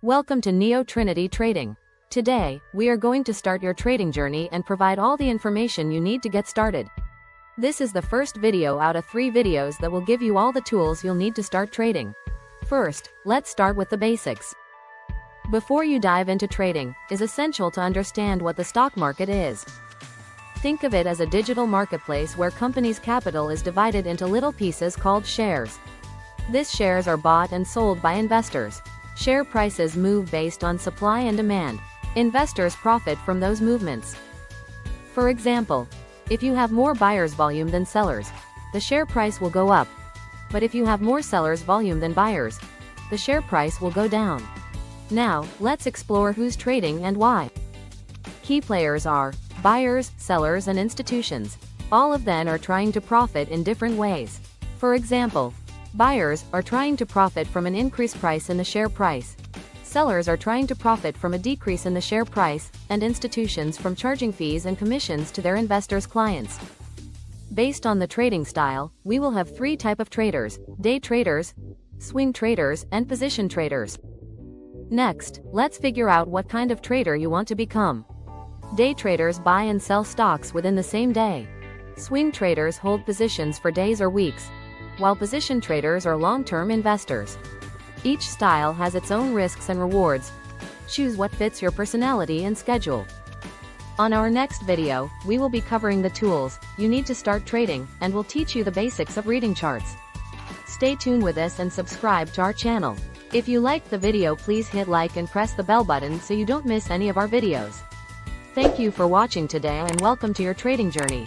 Welcome to Neo Trinity Trading. Today, we are going to start your trading journey and provide all the information you need to get started. This is the first video out of 3 videos that will give you all the tools you'll need to start trading. First, let's start with the basics. Before you dive into trading, it's essential to understand what the stock market is. Think of it as a digital marketplace where companies' capital is divided into little pieces called shares. These shares are bought and sold by investors. Share prices move based on supply and demand. Investors profit from those movements. For example, if you have more buyers volume than sellers, the share price will go up. But if you have more sellers volume than buyers, the share price will go down. Now, let's explore who's trading and why. Key players are buyers, sellers, and institutions. All of them are trying to profit in different ways. For example, buyers are trying to profit from an increased price in the share price. Sellers are trying to profit from a decrease in the share price, and institutions from charging fees and commissions to their investors' clients. Based on the trading style, we will have 3 types of traders: day traders, swing traders, and position traders. Next, let's figure out what kind of trader you want to become. Day traders buy and sell stocks within the same day. Swing traders hold positions for days or weeks, while position traders are long-term investors. Each style has its own risks and rewards. Choose what fits your personality and schedule. On our next video, we will be covering the tools you need to start trading, and will teach you the basics of reading charts. Stay tuned with us and subscribe to our channel. If you liked the video, please hit like and press the bell button so you don't miss any of our videos. Thank you for watching today and welcome to your trading journey.